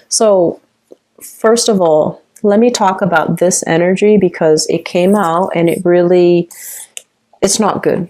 So first of all, let me talk about this energy because it came out and it's not good.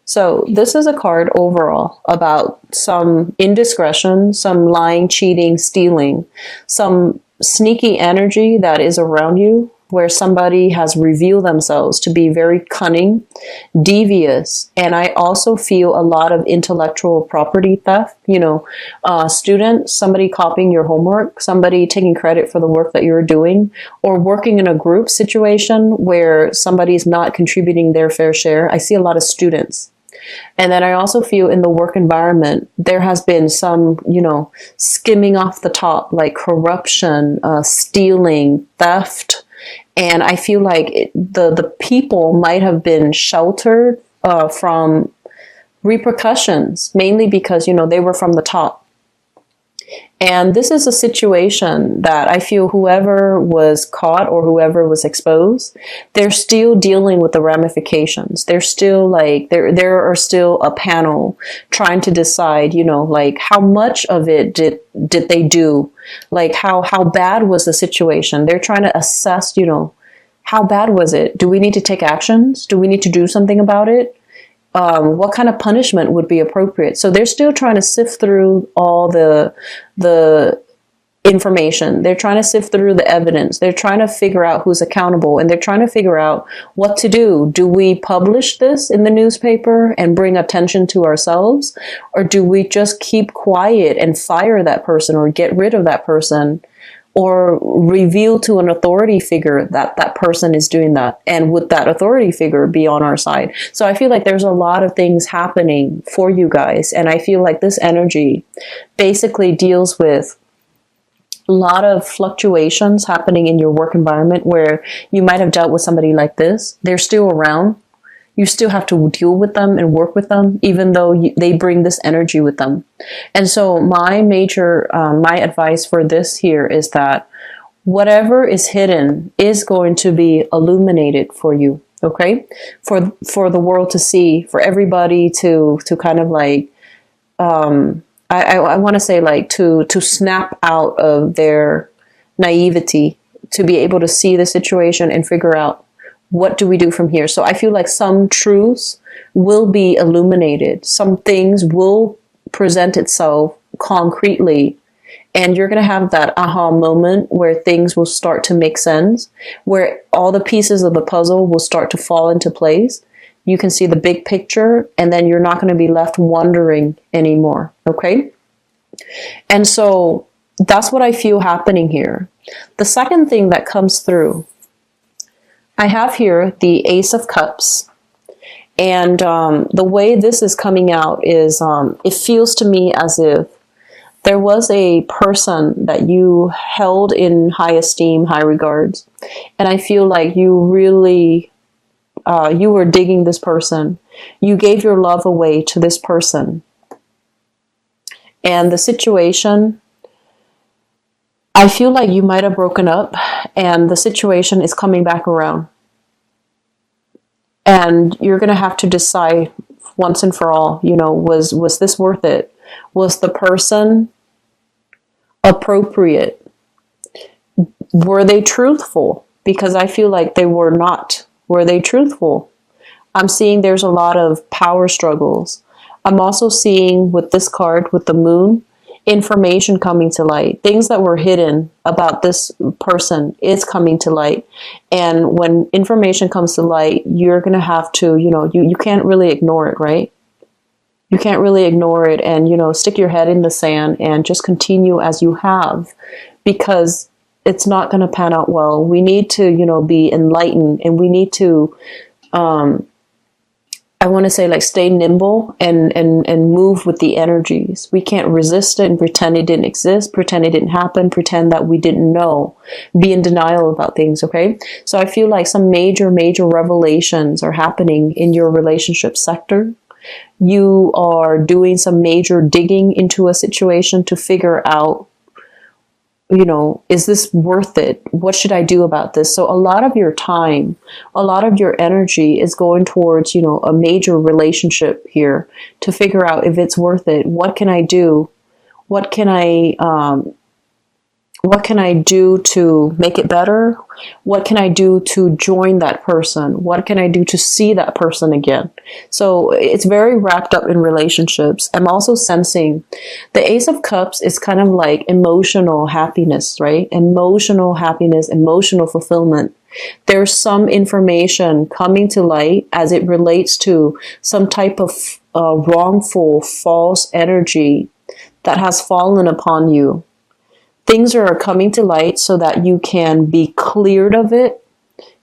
So this is a card overall about some indiscretion, some lying, cheating, stealing, some sneaky energy that is around you where somebody has revealed themselves to be very cunning, devious. And I also feel a lot of intellectual property theft, student, somebody copying your homework, somebody taking credit for the work that you're doing, or working in a group situation where somebody's not contributing their fair share. I see a lot of students. And then I also feel in the work environment, there has been some, skimming off the top, like corruption, stealing, theft. And I feel like the people might have been sheltered from repercussions, mainly because, they were from the top. And this is a situation that I feel whoever was caught or whoever was exposed, they're still dealing with the ramifications. They're still there are still a panel trying to decide, how much of it did they do? Like how bad was the situation? They're trying to assess, how bad was it? Do we need to take actions? Do we need to do something about it? What kind of punishment would be appropriate? So they're still trying to sift through all the information. They're trying to sift through the evidence. They're trying to figure out who's accountable, and they're trying to figure out what to do. Do we publish this in the newspaper and bring attention to ourselves? Or do we just keep quiet and fire that person or get rid of that person? Or reveal to an authority figure that that person is doing that, and would that authority figure be on our side? So I feel like there's a lot of things happening for you guys, and I feel like this energy basically deals with a lot of fluctuations happening in your work environment where you might have dealt with somebody like this. They're still around. You still have to deal with them and work with them, even though they bring this energy with them. And so my advice for this here is that whatever is hidden is going to be illuminated for you, okay? For the world to see, for everybody to kind of like, I want to say like to snap out of their naivety, to be able to see the situation and figure out, what do we do from here? So I feel like some truths will be illuminated. Some things will present itself concretely. And you're going to have that aha moment where things will start to make sense, where all the pieces of the puzzle will start to fall into place. You can see the big picture, and then you're not going to be left wondering anymore. Okay? And so that's what I feel happening here. The second thing that comes through, I have here the Ace of Cups, and the way this is coming out is it feels to me as if there was a person that you held in high esteem, high regards, and I feel like you really, you were digging this person. You gave your love away to this person, and the situation, I feel like you might have broken up and the situation is coming back around. And you're going to have to decide once and for all, was this worth it? Was the person appropriate? Were they truthful? Because I feel like they were not. Were they truthful? I'm seeing there's a lot of power struggles. I'm also seeing with this card, with the moon, information coming to light. Things that were hidden about this person is coming to light. And when information comes to light, you're going to have to, you can't really ignore it, right? You can't really ignore it and, stick your head in the sand and just continue as you have, because it's not going to pan out well. We need to, be enlightened, and we need to, I want to say, like, stay nimble and move with the energies. We can't resist it and pretend it didn't exist, pretend it didn't happen, pretend that we didn't know, be in denial about things, okay? So I feel like some major revelations are happening in your relationship sector. You are doing some major digging into a situation to figure out, is this worth it? What should I do about this? So a lot of your time, a lot of your energy is going towards, a major relationship here to figure out if it's worth it. What can I do? What can I What can I do to make it better? What can I do to join that person? What can I do to see that person again? So it's very wrapped up in relationships. I'm also sensing the Ace of Cups is kind of like emotional happiness, right? Emotional happiness, emotional fulfillment. There's some information coming to light as it relates to some type of wrongful, false energy that has fallen upon you. Things are coming to light so that you can be cleared of it.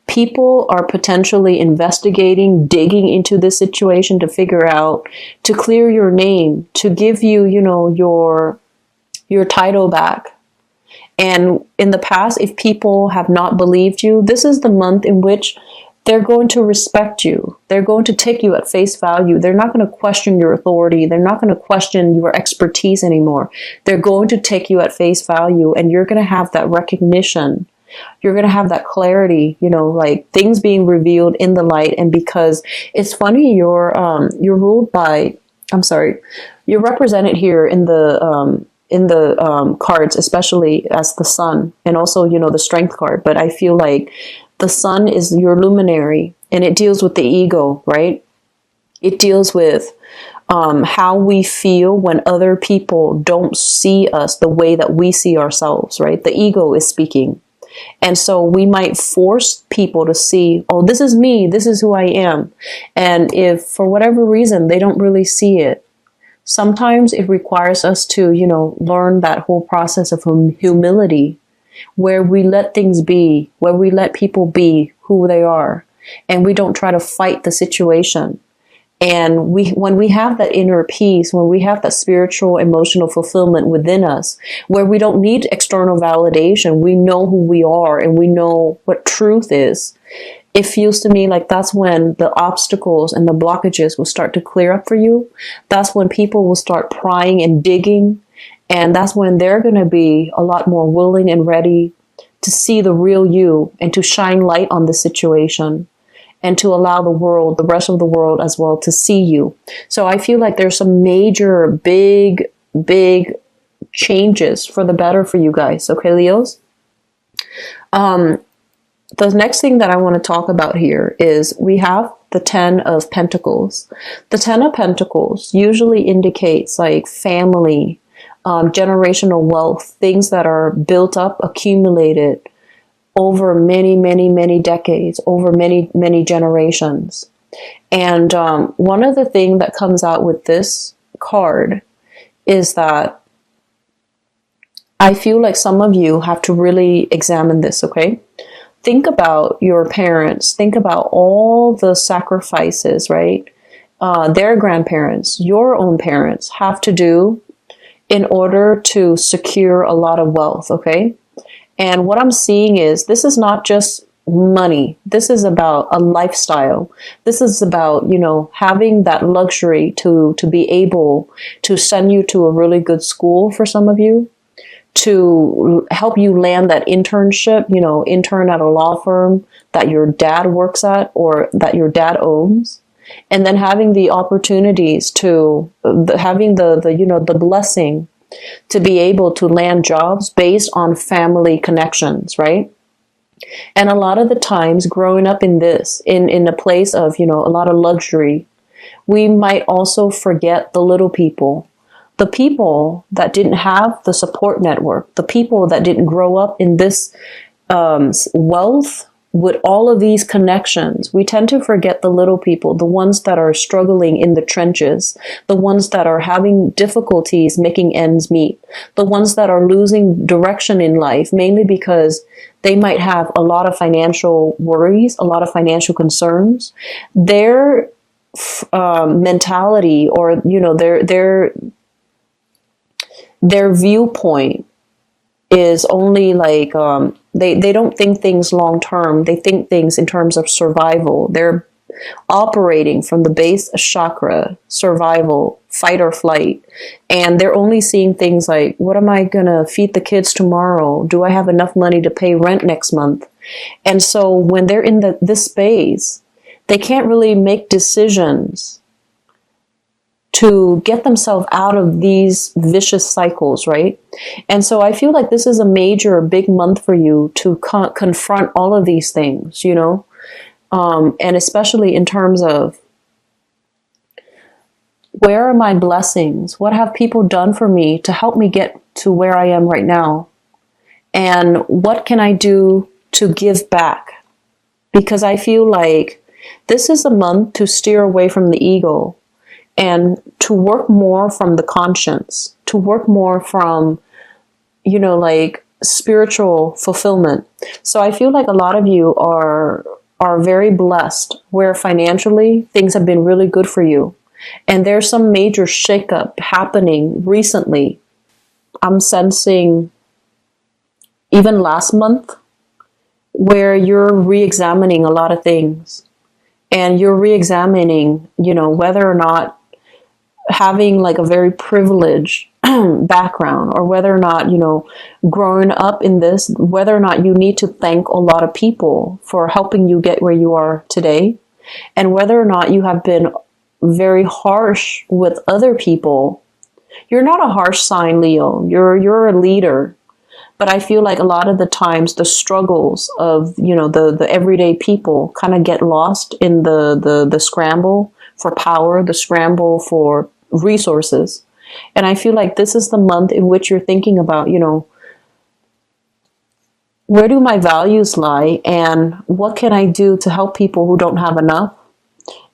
People are potentially investigating, digging into this situation to figure out, to clear your name, to give you, your title back. And in the past, if people have not believed you, this is the month in which they're going to respect you. They're going to take you at face value. They're not going to question your authority. They're not going to question your expertise anymore. They're going to take you at face value, and you're going to have that recognition. You're going to have that clarity, like things being revealed in the light. And because it's funny, you're ruled by, you're represented here in the cards, especially as the sun, and also, the strength card. But I feel like the sun is your luminary, and it deals with the ego, right? It deals with how we feel when other people don't see us the way that we see ourselves, right? The ego is speaking. And so we might force people to see, oh, this is me, this is who I am. And if for whatever reason they don't really see it, sometimes it requires us to, learn that whole process of humility, where we let things be, where we let people be who they are, and we don't try to fight the situation. And when we have that inner peace, when we have that spiritual, emotional fulfillment within us, where we don't need external validation, we know who we are and we know what truth is. It feels to me like that's when the obstacles and the blockages will start to clear up for you. That's when people will start prying and digging. And that's when they're going to be a lot more willing and ready to see the real you and to shine light on the situation and to allow the rest of the world as well, to see you. So I feel like there's some major, big changes for the better for you guys. Okay, Leos? The next thing that I want to talk about here is we have the 10 of Pentacles. The 10 of Pentacles usually indicates like family, generational wealth, things that are built up, accumulated over many decades, over many generations. And one of the things that comes out with this card is that I feel like some of you have to really examine this, okay? Think about your parents. Think about all the sacrifices, right? Their grandparents, your own parents have to do in order to secure a lot of wealth, okay? And what I'm seeing is this is not just money. This is about a lifestyle. This is about, having that luxury to be able to send you to a really good school for some of you, to help you land that internship, intern at a law firm that your dad works at or that your dad owns. And then having the opportunities to, having the blessing to be able to land jobs based on family connections, right? And a lot of the times growing up in a place of, a lot of luxury, we might also forget the little people, the people that didn't have the support network, the people that didn't grow up in this wealth with all of these connections. We tend to forget the little people, the ones that are struggling in the trenches, the ones that are having difficulties making ends meet, the ones that are losing direction in life, mainly because they might have a lot of financial worries, a lot of financial concerns. Their mentality or, their viewpoint is only like, they don't think things long term. They think things in terms of survival. They're operating from the base chakra, survival, fight or flight. And they're only seeing things like, what am I going to feed the kids tomorrow? Do I have enough money to pay rent next month? And so when they're in this space, they can't really make decisions to get themselves out of these vicious cycles, right? And so I feel like this is a major, big month for you to confront all of these things, you know, and especially in terms of, where are my blessings? What have people done for me to help me get to where I am right now? And what can I do to give back? Because I feel like this is a month to steer away from the ego and to work more from the conscience, to work more from, you know, like spiritual fulfillment. So I feel like a lot of you are very blessed, where financially things have been really good for you. And there's some major shakeup happening recently. I'm sensing even last month, where you're re-examining a lot of things, and you're re-examining, you know, whether or not having like a very privileged background, or whether or not, you know, growing up in this, whether or not you need to thank a lot of people for helping you get where you are today, and whether or not you have been very harsh with other people. You're not a harsh sign, Leo. You're a leader. But I feel like a lot of the times the struggles of, you know, the everyday people kind of get lost in the scramble for power, the scramble for resources. And I feel like this is the month in which you're thinking about, you know, where do my values lie, and what can I do to help people who don't have enough?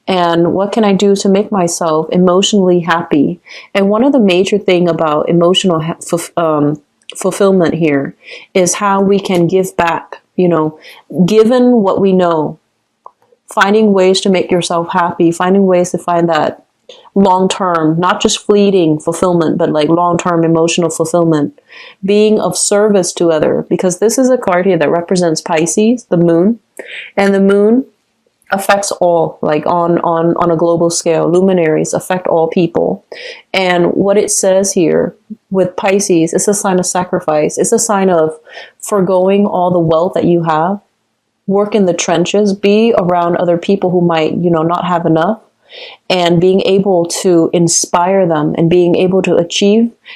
And what can I do to make myself emotionally happy? And one of the major thing about emotional fulfillment here is how we can give back, you know, given what we know, finding ways to make yourself happy, finding ways to find that long-term, not just fleeting fulfillment, but like long-term emotional fulfillment, being of service to other, because this is a card here that represents Pisces, the moon, and the moon affects all, like on a global scale. Luminaries affect all people. And what it says here with Pisces is a sign of sacrifice. It's a sign of foregoing all the wealth that you have, work in the trenches, be around other people who might, you know, not have enough, and being able to inspire them and being able to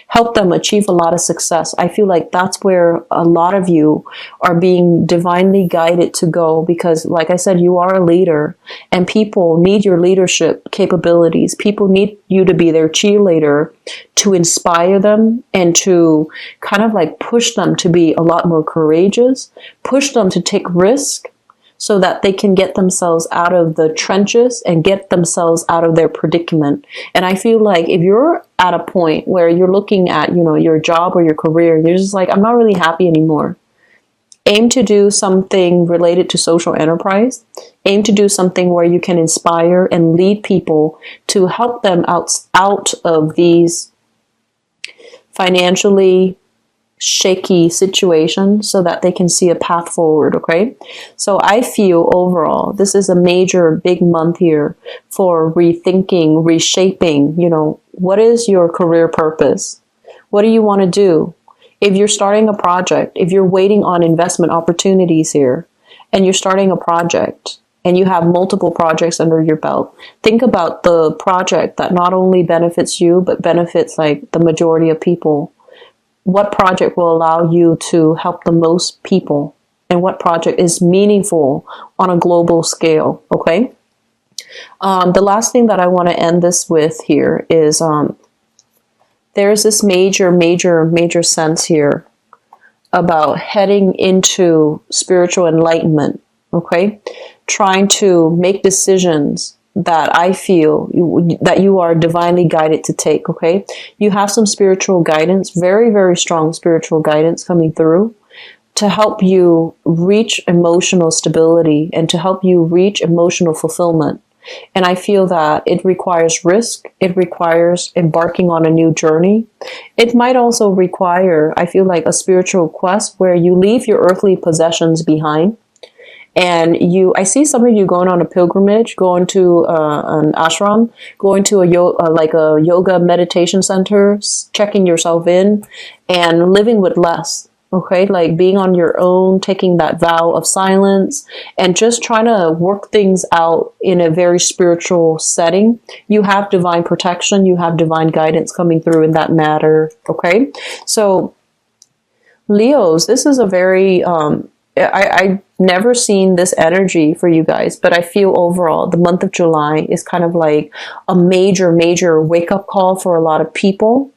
help them achieve a lot of success. I feel like that's where a lot of you are being divinely guided to go, because like I said, you are a leader and people need your leadership capabilities. People need you to be their cheerleader, to inspire them and to kind of like push them to be a lot more courageous, push them to take risk, so that they can get themselves out of the trenches and get themselves out of their predicament. And I feel like if you're at a point where you're looking at, you know, your job or your career, you're just like, I'm not really happy anymore. Aim to do something related to social enterprise. Aim to do something where you can inspire and lead people to help them out of these financially shaky situation, so that they can see a path forward. Okay, so I feel overall this is a major big month here for rethinking, reshaping. You know, what is your career purpose? What do you want to do? If you're starting a project, if you're waiting on investment opportunities here, and you're starting a project and you have multiple projects under your belt, think about the project that not only benefits you but benefits like the majority of people. What project will allow you to help the most people, and what project is meaningful on a global scale, okay? The last thing that I want to end this with here is there's this major sense here about heading into spiritual enlightenment, okay? Trying to make decisions that I feel that you are divinely guided to take, okay? You have some spiritual guidance, very, very strong spiritual guidance coming through to help you reach emotional stability and to help you reach emotional fulfillment. And I feel that it requires risk. It requires embarking on a new journey. It might also require, I feel like, a spiritual quest where you leave your earthly possessions behind. And I see some of you going on a pilgrimage, going to an ashram, going to a yoga meditation center, checking yourself in, and living with less. Okay, like being on your own, taking that vow of silence, and just trying to work things out in a very spiritual setting. You have divine protection, you have divine guidance coming through in that matter. So Leos, this is a very I've never seen this energy for you guys, but I feel overall the month of July is kind of like a major wake up call for a lot of people.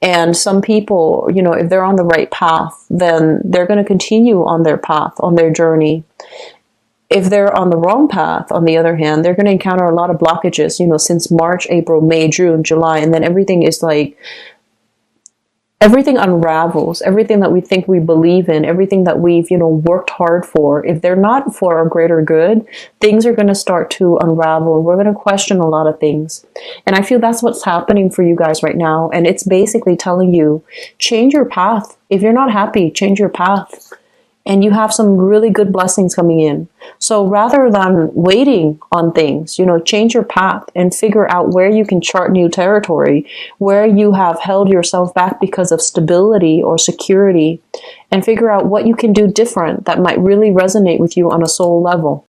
And some people, if they're on the right path, then they're going to continue on their path, on their journey. If they're on the wrong path, on the other hand, they're going to encounter a lot of blockages, since March, April, May, June, July, and then everything is like, everything unravels, everything that we think we believe in, everything that we've, worked hard for. If they're not for our greater good, things are going to start to unravel. We're going to question a lot of things. And I feel that's what's happening for you guys right now. And it's basically telling you, change your path. If you're not happy, change your path. And you have some really good blessings coming in. So rather than waiting on things, change your path and figure out where you can chart new territory, where you have held yourself back because of stability or security, and figure out what you can do different that might really resonate with you on a soul level.